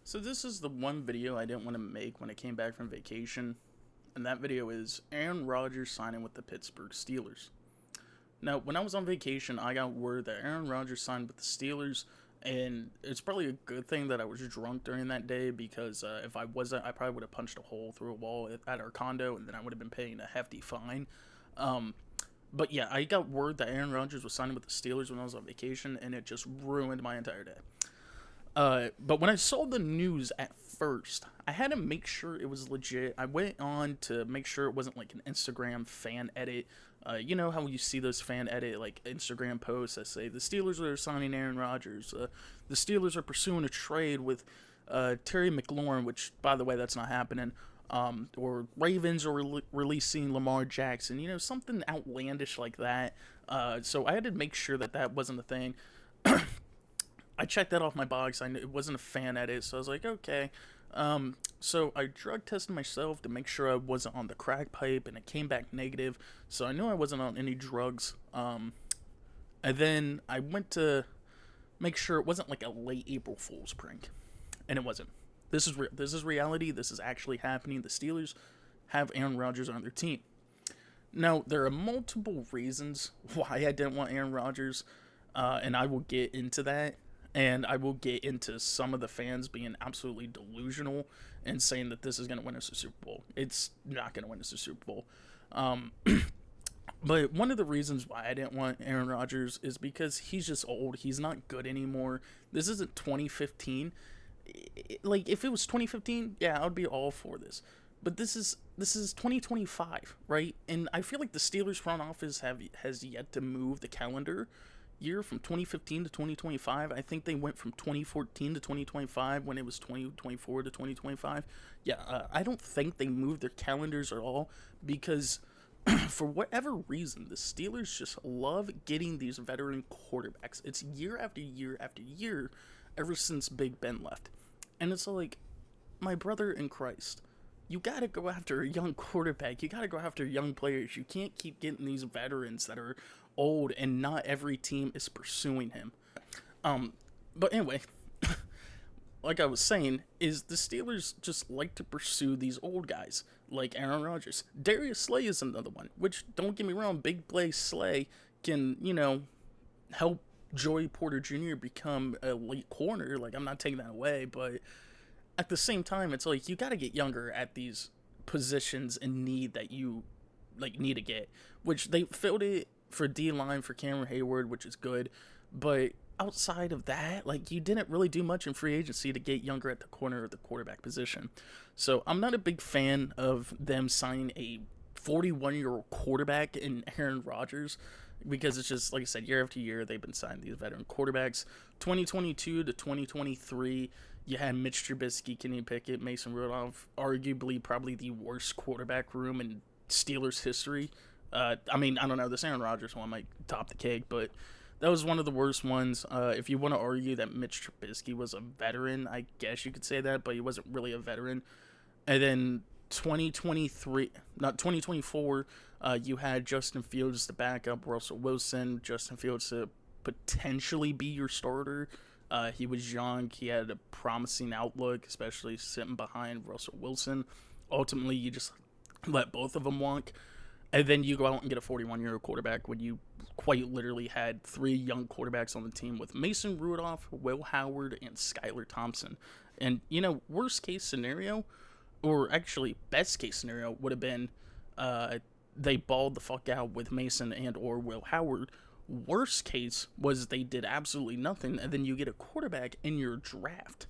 So this is the one video I didn't want to make when I came back from vacation, and that video is Aaron Rodgers signing with the Pittsburgh Steelers. Now, when I was on vacation, I got word that Aaron Rodgers signed with the Steelers, and it's probably a good thing that I was drunk during that day because if I wasn't, I probably would have punched a hole through a wall at our condo, and then I would have been paying a hefty fine. Um, but yeah, I got word that Aaron Rodgers was signing with the Steelers when I was on vacation, and it just ruined my entire day. But when I saw the news at first, I had to make sure it was legit. I went on to make sure it wasn't like an Instagram fan edit. You know how you see those fan edit like Instagram posts that say the Steelers are signing Aaron Rodgers. The Steelers are pursuing a trade with Terry McLaurin, which by the way that's not happening. Or Ravens are releasing Lamar Jackson. You know, something outlandish like that. So I had to make sure that that wasn't a thing. I checked that off my box. I knew it wasn't a fan edit, so I was like, okay. So I drug tested myself to make sure I wasn't on the crack pipe, and it came back negative. So I knew I wasn't on any drugs. And then I went to make sure it wasn't like a late April Fool's prank, and it wasn't. This is real. This is reality. This is actually happening. The Steelers have Aaron Rodgers on their team. Now there are multiple reasons why I didn't want Aaron Rodgers, and I will get into that. And I will get into some of the fans being absolutely delusional and saying that this is going to win us a Super Bowl. It's not going to win us a Super Bowl. But one of the reasons why I didn't want Aaron Rodgers is because he's just old. He's not good anymore. This isn't 2015. Like, if it was 2015, yeah, I would be all for this. But this is 2025, right? And I feel like the Steelers front office has yet to move the calendar year from 2015 to 2025. I think they went from 2014 to 2025 when it was 2024 to 2025. Yeah, I don't think they moved their calendars at all because for whatever reason, the Steelers just love getting these veteran quarterbacks. It's year after year after year ever since Big Ben left. And it's like, my brother in Christ, you got to go after a young quarterback. You got to go after young players. You can't keep getting these veterans that are old and not every team is pursuing him. But anyway, like I was saying, is the Steelers just like to pursue these old guys like Aaron Rodgers. Darius Slay is another one, which don't get me wrong, big play Slay can, help Joey Porter Jr. become a late corner. Like, I'm not taking that away, but at the same time, it's like you got to get younger at these positions in need that you need to get, which they filled it for D-line for Cameron Hayward, which is good, but outside of that, like, you didn't really do much in free agency to get younger at the corner or the quarterback position. So I'm not a big fan of them signing a 41-year-old quarterback in Aaron Rodgers because it's just, like I said, year after year they've been signing these veteran quarterbacks. 2022 to 2023, you had Mitch Trubisky, Kenny Pickett, Mason Rudolph, arguably probably the worst quarterback room in Steelers history. I don't know, this Aaron Rodgers one might top the cake, but that was one of the worst ones. If you want to argue that Mitch Trubisky was a veteran, I guess you could say that, but he wasn't really a veteran. And then 2024, you had Justin Fields to back up Russell Wilson. Justin Fields to potentially be your starter. He was young. He had a promising outlook, especially sitting behind Russell Wilson. Ultimately, you just let both of them walk. And then you go out and get a 41-year-old quarterback when you quite literally had three young quarterbacks on the team with Mason Rudolph, Will Howard, and Skylar Thompson. And, worst case scenario, or actually best case scenario, would have been they balled the fuck out with Mason and or Will Howard. Worst case was they did absolutely nothing, and then you get a quarterback in your draft.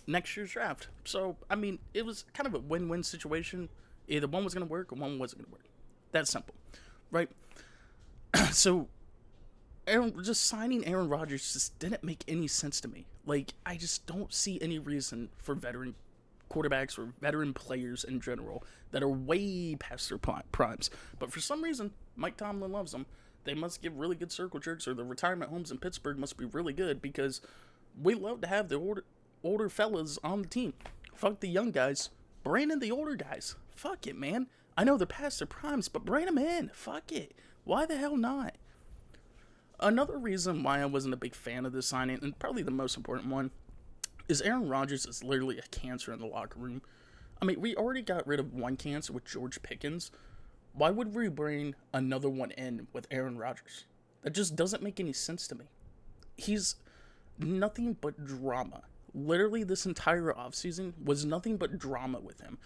Next year's draft. So, it was kind of a win-win situation. Either one was going to work or one wasn't going to work. That's simple, right? So, just signing Aaron Rodgers just didn't make any sense to me. Like, I just don't see any reason for veteran quarterbacks or veteran players in general that are way past their primes. But for some reason, Mike Tomlin loves them. They must give really good circle jerks, or the retirement homes in Pittsburgh must be really good because we love to have the older fellas on the team. Fuck the young guys. Bring in the older guys. Fuck it, man. I know they're past their primes, but bring them in. Fuck it. Why the hell not? Another reason why I wasn't a big fan of this signing, and probably the most important one, is Aaron Rodgers is literally a cancer in the locker room. I mean, we already got rid of one cancer with George Pickens. Why would we bring another one in with Aaron Rodgers? That just doesn't make any sense to me. He's nothing but drama. Literally, this entire offseason was nothing but drama with him.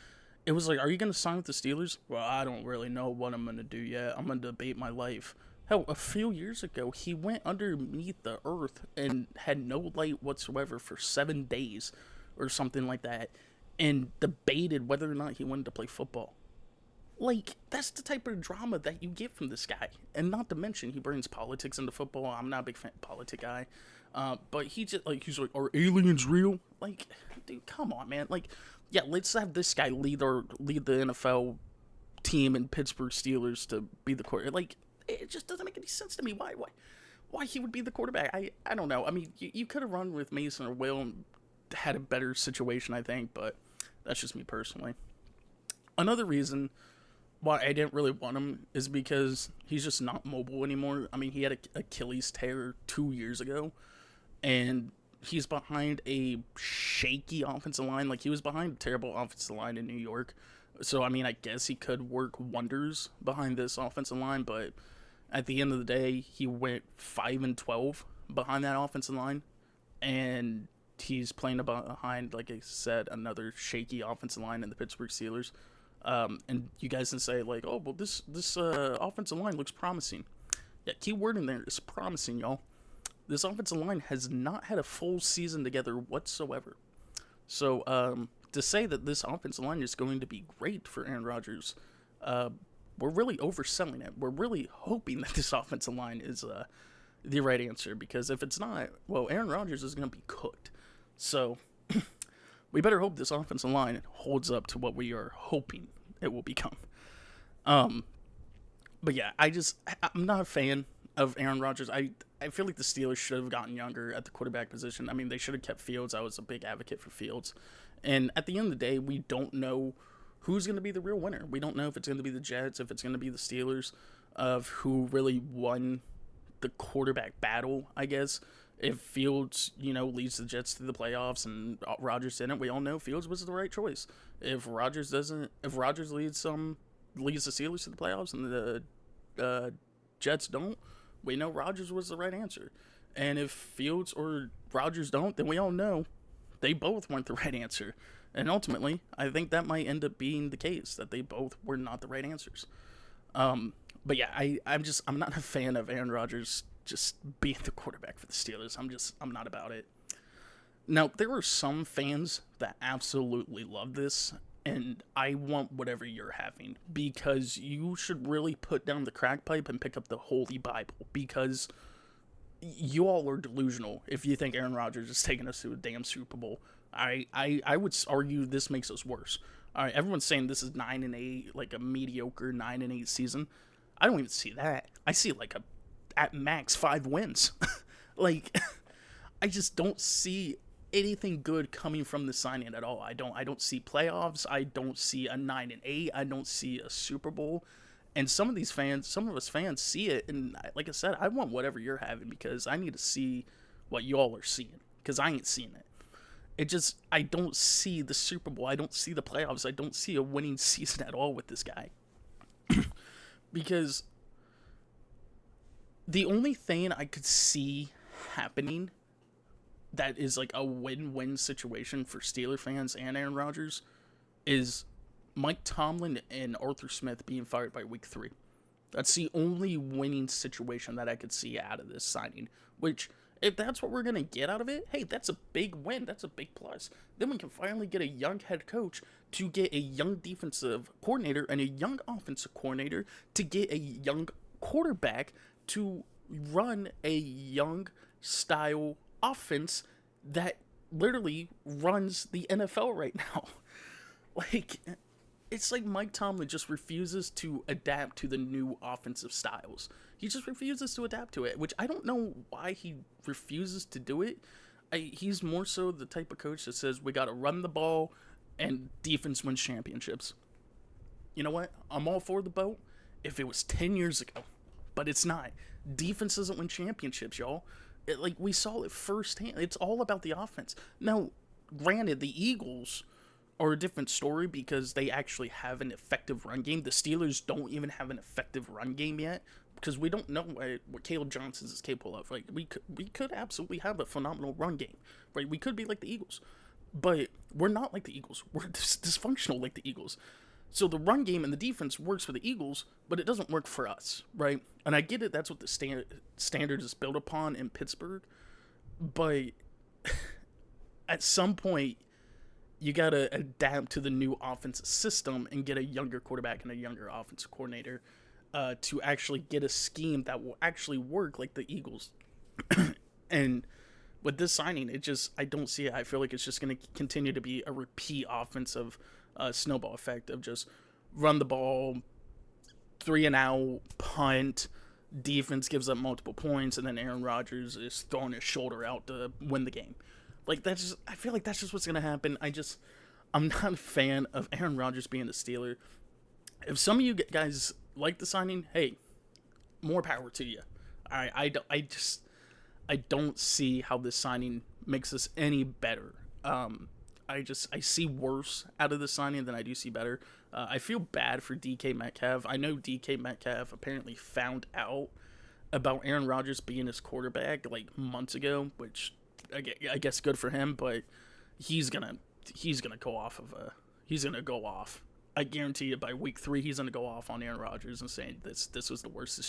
It was like, are you going to sign with the Steelers? Well, I don't really know what I'm going to do yet. I'm going to debate my life. Hell, a few years ago, he went underneath the earth and had no light whatsoever for 7 days or something like that and debated whether or not he wanted to play football. Like, that's the type of drama that you get from this guy. And not to mention, he brings politics into football. I'm not a big politic guy. But he's like, are aliens real? Like, dude, come on, man. Like, yeah, let's have this guy lead the NFL team in Pittsburgh Steelers to be the quarterback. Like, it just doesn't make any sense to me. Why he would be the quarterback? I don't know. I mean, you could have run with Mason or Will and had a better situation, I think, but that's just me personally. Another reason why I didn't really want him is because he's just not mobile anymore. I mean, he had an Achilles tear 2 years ago, and he's behind a shaky offensive line. Like, he was behind a terrible offensive line in New York. So, I mean, I guess he could work wonders behind this offensive line, but at the end of the day, he went 5-12 behind that offensive line, and he's playing behind, like I said, another shaky offensive line in the Pittsburgh Steelers. And you guys can say, like, oh, well, this offensive line looks promising. Yeah, key word in there is promising, y'all. This offensive line has not had a full season together whatsoever. So, to say that this offensive line is going to be great for Aaron Rodgers, we're really overselling it. We're really hoping that this offensive line is the right answer, because if it's not, well, Aaron Rodgers is going to be cooked. So, we better hope this offensive line holds up to what we are hoping it will become. But yeah, I'm not a fan of Aaron Rodgers. I feel like the Steelers should have gotten younger at the quarterback position. I mean, they should have kept Fields. I was a big advocate for Fields. And at the end of the day, we don't know who's going to be the real winner. We don't know if it's going to be the Jets, if it's going to be the Steelers, of who really won the quarterback battle, I guess. If Fields, leads the Jets to the playoffs and Rodgers didn't, we all know Fields was the right choice. If Rodgers leads the Steelers to the playoffs and the Jets don't, we know Rodgers was the right answer. And if Fields or Rodgers don't, then we all know they both weren't the right answer. And ultimately, I think that might end up being the case, that they both were not the right answers. But yeah, I'm not a fan of Aaron Rodgers just being the quarterback for the Steelers. I'm not about it. Now, there are some fans that absolutely love this, and I want whatever you're having, because you should really put down the crack pipe and pick up the Holy Bible, because you all are delusional if you think Aaron Rodgers is taking us to a damn Super Bowl. I would argue this makes us worse. All right, everyone's saying this is 9-8, like a mediocre 9-8 season. I don't even see that. I see like at max 5 wins. Like, I just don't see anything good coming from the signing at all. I don't see playoffs. I don't see a 9-8. I don't see a Super Bowl. And some of us fans see it, and like I said, I want whatever you're having, because I need to see what y'all are seeing, because I ain't seeing it. I don't see the Super Bowl. I don't see the playoffs. I don't see a winning season at all with this guy. Because the only thing I could see happening that is like a win-win situation for Steeler fans and Aaron Rodgers is Mike Tomlin and Arthur Smith being fired by week 3. That's the only winning situation that I could see out of this signing, which, if that's what we're going to get out of it, hey, that's a big win. That's a big plus. Then we can finally get a young head coach to get a young defensive coordinator and a young offensive coordinator to get a young quarterback to run a young style offense that literally runs the NFL right now. Like, it's like Mike Tomlin just refuses to adapt to the new offensive styles. He just refuses to adapt to it, which I don't know why he refuses to do it. He's more so the type of coach that says we got to run the ball and defense wins championships. You know what? I'm all for the boat if it was 10 years ago, but it's not. Defense doesn't win championships, y'all. We saw it firsthand. It's all about the offense. Now, granted, the Eagles are a different story because they actually have an effective run game. The Steelers don't even have an effective run game yet because we don't know what Caleb Johnson is capable of. Like we could absolutely have a phenomenal run game, right? We could be like the Eagles, but we're not like the Eagles. We're dysfunctional like the Eagles. So the run game and the defense works for the Eagles, but it doesn't work for us, right? And I get it. That's what the standard is built upon in Pittsburgh, but at some point you got to adapt to the new offensive system and get a younger quarterback and a younger offensive coordinator to actually get a scheme that will actually work like the Eagles. And with this signing, I don't see it. I feel like it's just going to continue to be a repeat offensive snowball effect of just run the ball, 3-and-out, punt, defense gives up multiple points, and then Aaron Rodgers is throwing his shoulder out to win the game. Like, I feel like that's just what's going to happen. I'm not a fan of Aaron Rodgers being a Steeler. If some of you guys like the signing, hey, more power to you. I don't see how this signing makes us any better. I see worse out of the signing than I do see better. I feel bad for DK Metcalf. I know DK Metcalf apparently found out about Aaron Rodgers being his quarterback like months ago, which I guess good for him, but he's gonna go off he's gonna go off. I guarantee you by week 3 he's gonna go off on Aaron Rodgers and saying this was the worst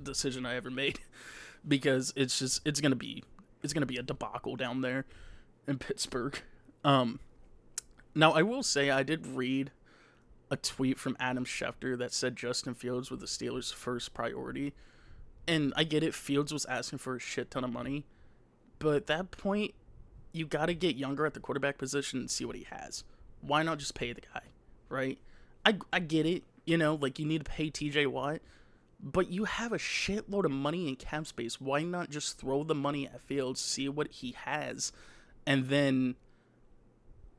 decision I ever made, because it's gonna be a debacle down there in Pittsburgh. Now I will say I did read a tweet from Adam Schefter that said Justin Fields was the Steelers' first priority, and I get it. Fields was asking for a shit ton of money, but at that point, you got to get younger at the quarterback position and see what he has. Why not just pay the guy, right? I get it, like you need to pay TJ Watt, but you have a shitload of money in cap space. Why not just throw the money at Fields, see what he has, and then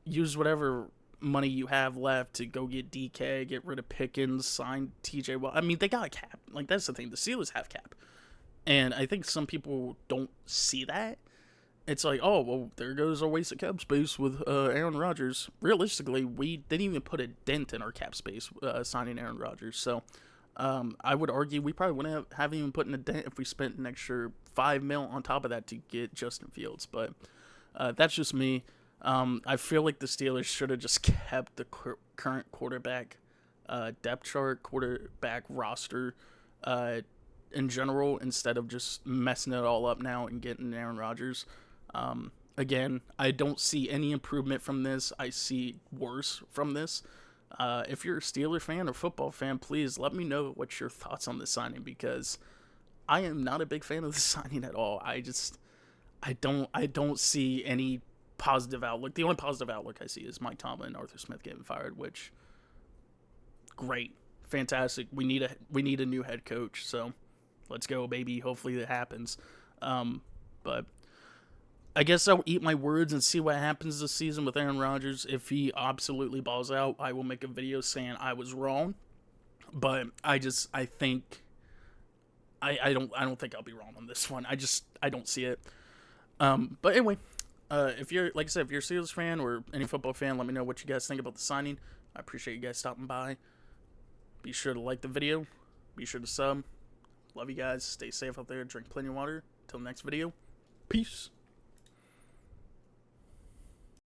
use whatever money you have left to go get DK, get rid of Pickens, sign TJ Watt. I mean, they got a cap. Like, that's the thing. The Steelers have cap. And I think some people don't see that. It's like, oh, well, there goes our waste of cap space with Aaron Rodgers. Realistically, we didn't even put a dent in our cap space signing Aaron Rodgers. So I would argue we probably wouldn't have even put in a dent if we spent an extra $5 million on top of that to get Justin Fields. But that's just me. I feel like the Steelers should have just kept the current quarterback depth chart, quarterback roster in general, instead of just messing it all up now and getting Aaron Rodgers. Again, I don't see any improvement from this. I see worse from this. If you're a Steeler fan or football fan, please let me know what's your thoughts on this signing, because I am not a big fan of the signing at all. I don't see any positive outlook. The only positive outlook I see is Mike Tomlin and Arthur Smith getting fired, which great, fantastic. We need a new head coach, so let's go, baby. Hopefully that happens. But I guess I'll eat my words and see what happens this season with Aaron Rodgers. If he absolutely balls out, I will make a video saying I was wrong. But I don't think I'll be wrong on this one. I don't see it. But anyway, if you're, like I said, if you're a Steelers fan or any football fan, let me know what you guys think about the signing. I appreciate you guys stopping by. Be sure to like the video. Be sure to sub. Love you guys. Stay safe out there. Drink plenty of water. Till next video. Peace.